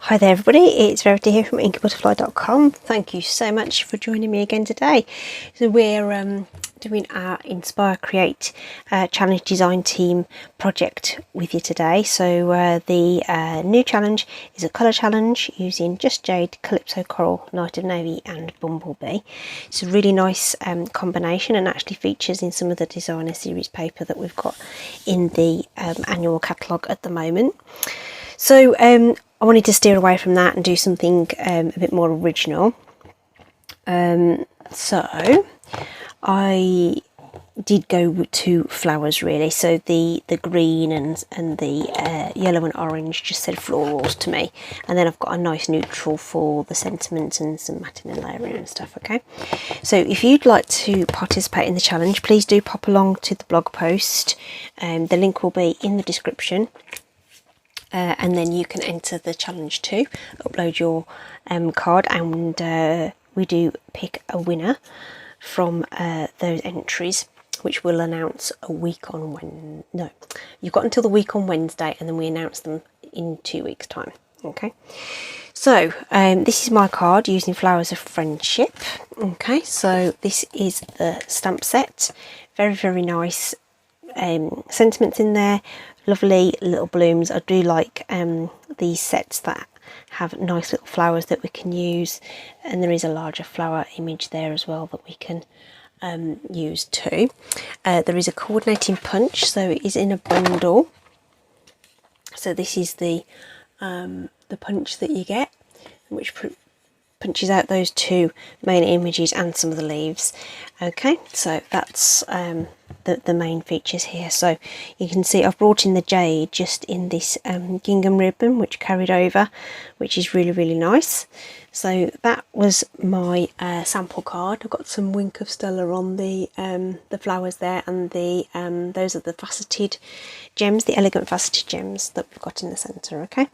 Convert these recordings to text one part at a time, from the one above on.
Hi there everybody, it's Verity here from inkybutterfly.com. Thank you so much for joining me again today. So we're doing our Inspire.Create.Challenge design team project with you today. So the new challenge is a colour challenge using Just Jade, Calypso Coral, Night of Navy and Bumblebee. It's a really nice combination and actually features in some of the designer series paper that we've got in the annual catalogue at the moment. So I wanted to steer away from that and do something a bit more original. So I did go to flowers really. So the green and the yellow and orange just said florals to me. And then I've got a nice neutral for the sentiment and some matting and layering and stuff, okay? So if you'd like to participate in the challenge, please do pop along to the blog post. The link will be in the description. And then you can enter the challenge too, upload your card, and we do pick a winner from those entries, which we'll announce a week on when. No, you've got until the week on Wednesday, and then we announce them in 2 weeks' time. Okay, so this is my card using Flowers of Friendship. Okay, so this is the stamp set, very nice. Sentiments in there, lovely little blooms. I do like these sets that have nice little flowers that we can use, and there is a larger flower image there as well that we can use too. There is a coordinating punch, so it is in a bundle. So this is the punch that you get, which punches out those two main images and some of the leaves. Okay, so that's the main features here. So you can see I've brought in the jade just in this gingham ribbon, which carried over, which is really nice. So that was my sample card. I've got some Wink of Stella on the flowers there, and the those are the faceted gems, the elegant faceted gems that we've got in the centre. Okay.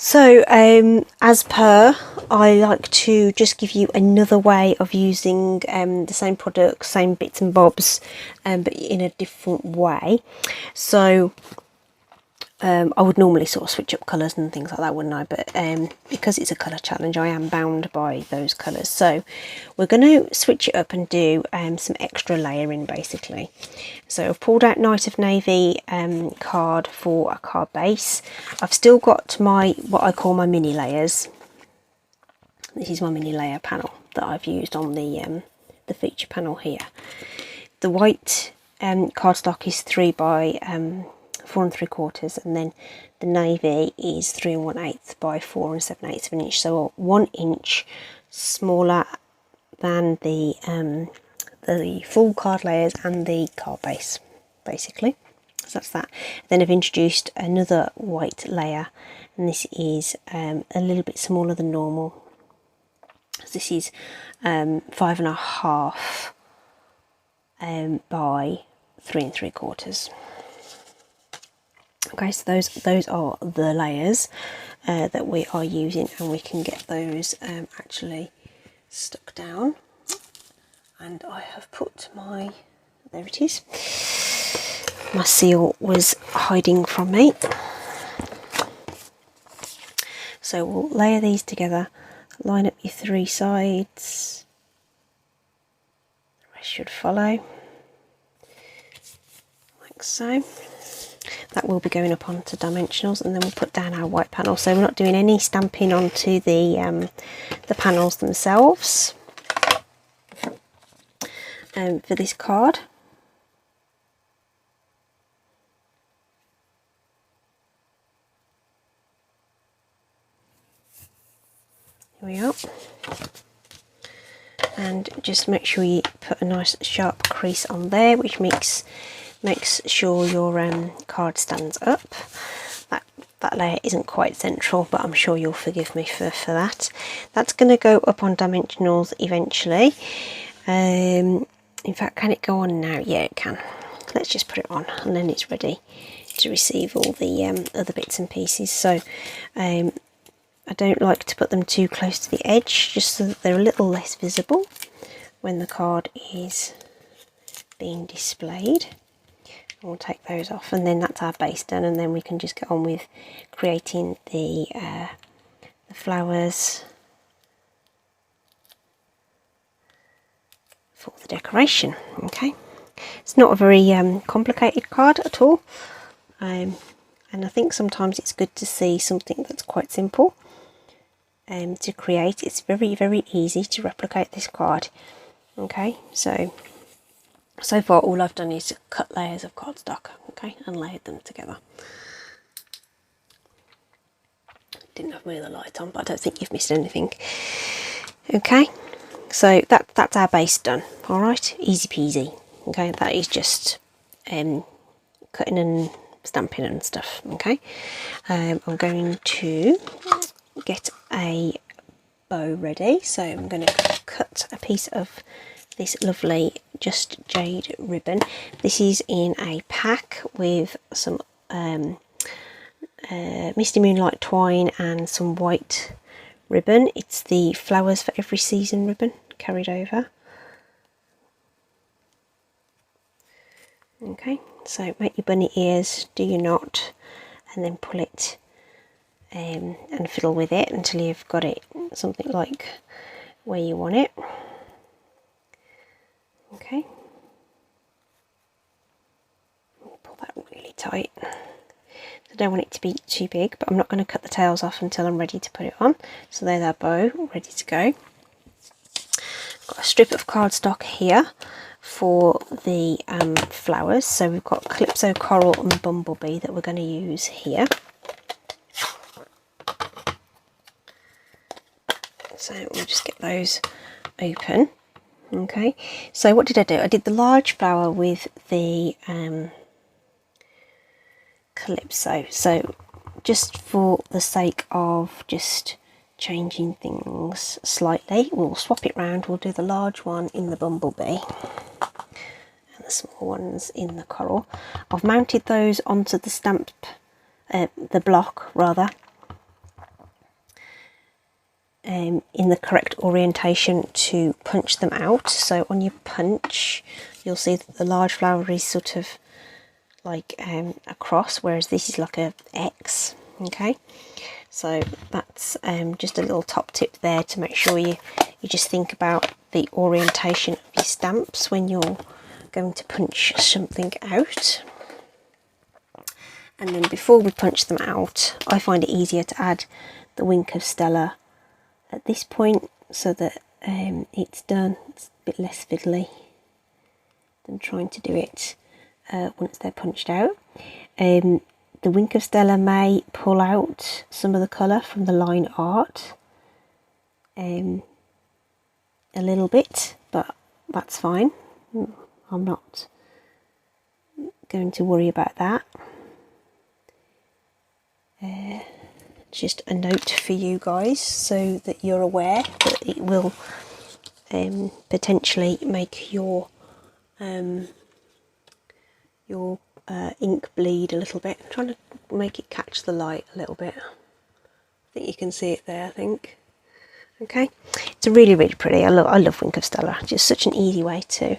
So as per, I like to just give you another way of using the same products, same bits and bobs, but in a different way. So I would normally sort of switch up colours and things like that, wouldn't I? But because it's a colour challenge, I am bound by those colours. So we're going to switch it up and do some extra layering basically. So I've pulled out Night of Navy card for a card base. I've still got my, what I call my mini layers. This is my mini layer panel that I've used on the feature panel here. The white cardstock is 3 by 4 3/4, and then the navy is 3 1/8 by 4 7/8 of an inch, so 1 inch smaller than the full card layers and the card base basically. So that's that. Then I've introduced another white layer, and this is a little bit smaller than normal. This is 5 1/2 by 3 3/4. Okay, so those are the layers that we are using, and we can get those actually stuck down. And I have put my, there it is, my seal was hiding from me. So we'll layer these together, line up your 3 sides, the rest should follow, like so. That will be going up onto dimensionals, and then we'll put down our white panel. So we're not doing any stamping onto the panels themselves for this card. Here we are. And just make sure you put a nice sharp crease on there, which makes sure your card stands up. That layer isn't quite central, but I'm sure you'll forgive me for that. That's going to go up on dimensionals eventually. In fact, can it go on now? Yeah, it can. Let's just put it on, and then it's ready to receive all the other bits and pieces. So I don't like to put them too close to the edge, just so that they're a little less visible when the card is being displayed. We'll take those off, and then that's our base done, and then we can just get on with creating the the flowers for the decoration. Okay, it's not a very complicated card at all, and I think sometimes it's good to see something that's quite simple to create. It's very, very easy to replicate this card. Okay, so far all I've done is cut layers of cardstock, okay, and layered them together. Didn't have my other light on, but I don't think you've missed anything. Okay, so that's our base done. All right, easy peasy. Okay, that is just cutting and stamping and stuff. Okay, I'm going to get a bow ready, so I'm going to cut a piece of this lovely Just Jade ribbon. This is in a pack with some Misty Moonlight twine and some white ribbon. It's the Flowers for Every Season ribbon carried over. Okay, so make your bunny ears, do your knot, and then pull it and fiddle with it until you've got it something like where you want it. Okay, pull that really tight. I don't want it to be too big, but I'm not going to cut the tails off until I'm ready to put it on. So there's our bow ready to go. Got a strip of cardstock here for the flowers. So we've got Calypso, Coral and Bumblebee that we're going to use here. So we'll just get those open. Okay, so what did I do? I did the large flower with the Calypso. So just for the sake of just changing things slightly, we'll swap it round. We'll do the large one in the Bumblebee and the small ones in the Coral. I've mounted those onto the the block rather, in the correct orientation to punch them out. So on your punch you'll see that the large flower is sort of like a cross, whereas this is like a X. Okay, so that's just a little top tip there to make sure you just think about the orientation of your stamps when you're going to punch something out. And then before we punch them out, I find it easier to add the wink of Stella at this point so that it's done. It's a bit less fiddly than trying to do it once they're punched out. The wink of Stella may pull out some of the colour from the line art a little bit, but that's fine. I'm not going to worry about that. Just a note for you guys so that you're aware that it will potentially make your ink bleed a little bit. I'm trying to make it catch the light a little bit. I think you can see it there, I think. Okay, it's really, really pretty. I love Wink of Stella. Just such an easy way to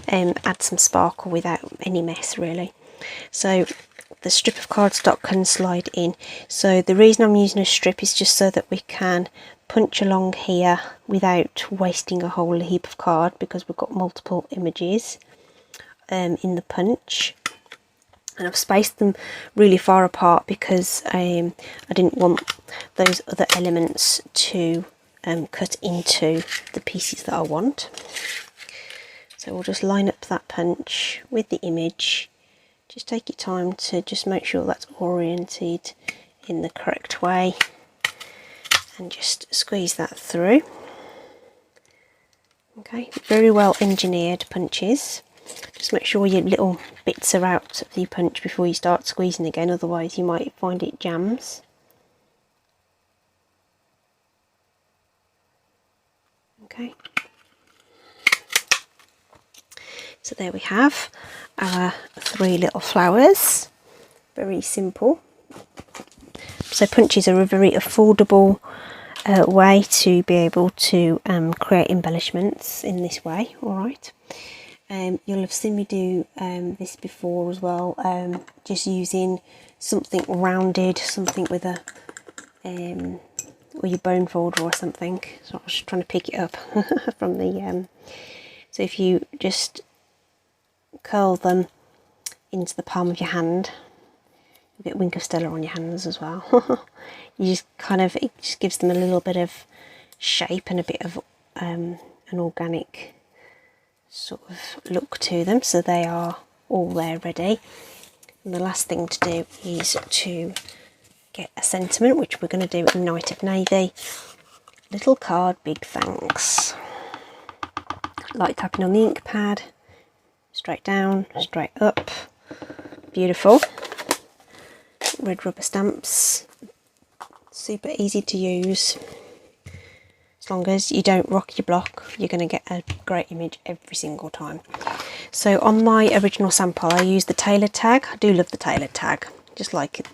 add some sparkle without any mess, really. So the strip of cardstock can slide in. So the reason I'm using a strip is just so that we can punch along here without wasting a whole heap of card, because we've got multiple images in the punch. And I've spaced them really far apart because I didn't want those other elements to cut into the pieces that I want. So we'll just line up that punch with the image. Just take your time to just make sure that's oriented in the correct way and just squeeze that through. Okay, very well engineered punches. Just make sure your little bits are out of the punch before you start squeezing again, otherwise you might find it jams. Okay, so there we have our 3 little flowers. Very simple. So punches are a very affordable way to be able to create embellishments in this way. Alright, you'll have seen me do this before as well, just using something rounded, something with a or your bone folder or something. So I was just trying to pick it up from the so if you just curl them into the palm of your hand, you get Wink of Stella on your hands as well. You just it just gives them a little bit of shape and a bit of an organic sort of look to them, so they are all there ready. And the last thing to do is to get a sentiment, which we're going to do in Night of Navy. Little card, big thanks. Light tapping on the ink pad, straight down, straight up. Beautiful. Red rubber stamps, super easy to use. As long as you don't rock your block, you're going to get a great image every single time. So on my original sample, I used the tailored tag. I do love the tailored tag. Just like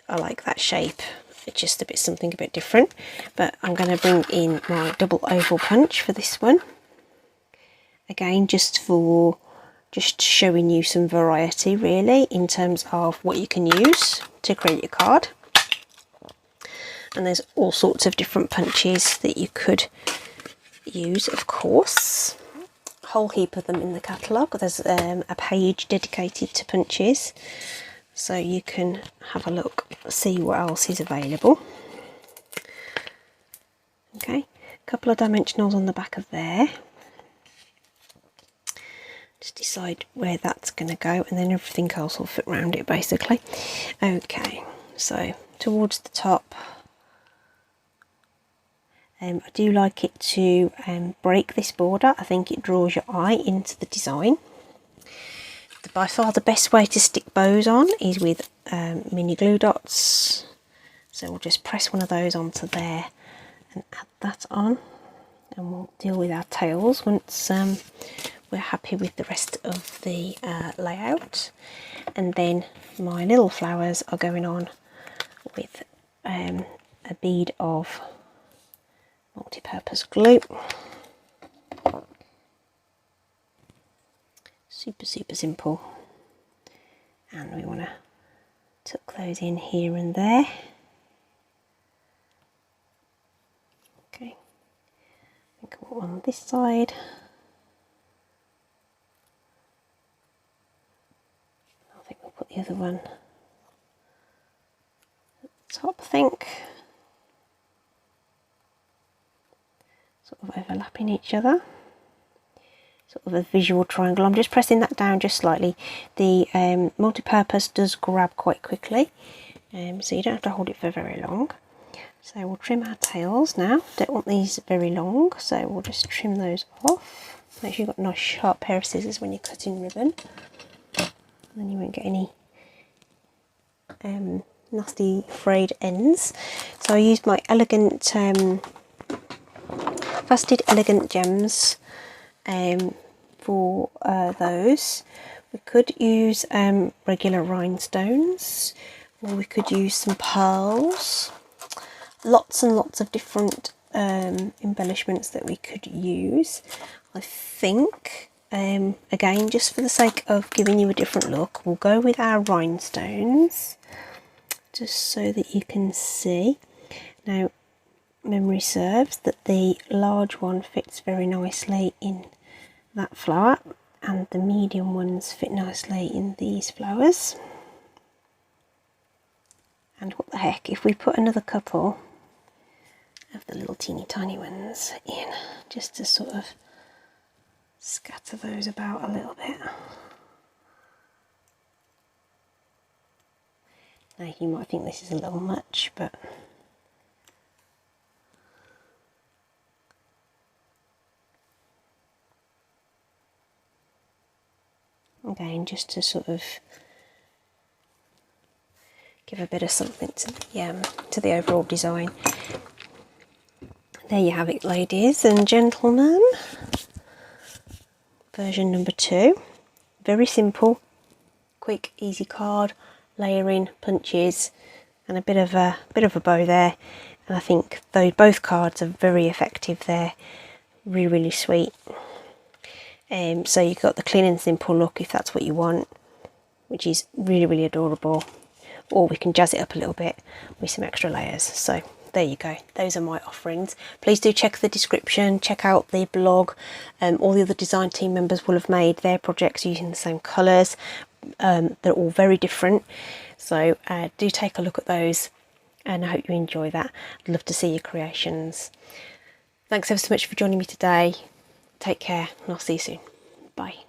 I like that shape. It's just something a bit different. But I'm going to bring in my double oval punch for this one. Again, just showing you some variety really in terms of what you can use to create your card. And there's all sorts of different punches that you could use, of course. A whole heap of them in the catalogue. There's a page dedicated to punches, so you can have a look, see what else is available. Okay, a couple of dimensionals on the back of there. Just decide where that's going to go, and then everything else will fit around it basically. Okay, so towards the top, I do like it to break this border. I think it draws your eye into the design. By far the best way to stick bows on is with mini glue dots. So we'll just press one of those onto there and add that on, and we'll deal with our tails once we're happy with the rest of the layout. And then my little flowers are going on with a bead of multi-purpose glue. Super simple, and we want to tuck those in here and there. Okay, I think I want one on this side. I think we'll put the other one at the top, I think. Sort of overlapping each other, sort of a visual triangle. I'm just pressing that down just slightly. The multi-purpose does grab quite quickly, so you don't have to hold it for very long. So we'll trim our tails now. Don't want these very long, so we'll just trim those off. Make sure you've got a nice sharp pair of scissors when you're cutting ribbon, and then you won't get any nasty frayed ends. So I used my elegant Faceted Elegant Gems for those. We could use regular rhinestones, or we could use some pearls. Lots and lots of different embellishments that we could use. I think, again, just for the sake of giving you a different look, we'll go with our rhinestones, just so that you can see. Now, memory serves that the large one fits very nicely in that flower, and the medium ones fit nicely in these flowers. And what the heck, if we put another couple of the little teeny tiny ones in, just to sort of scatter those about a little bit. Now you might think this is a little much, but again, just to sort of give a bit of something to the overall design. There you have it, ladies and gentlemen. Version number 2. Very simple, quick, easy card, layering, punches, and a bit of a bow there. And I think both cards are very effective there. Really sweet. So you've got the clean and simple look if that's what you want, which is really adorable, or we can jazz it up a little bit with some extra layers. So there you go, those are my offerings. Please do check the description, check out the blog. All the other design team members will have made their projects using the same colours. They're all very different, so do take a look at those, and I hope you enjoy that. I'd love to see your creations. Thanks ever so much for joining me today. Take care, and I'll see you soon. Bye.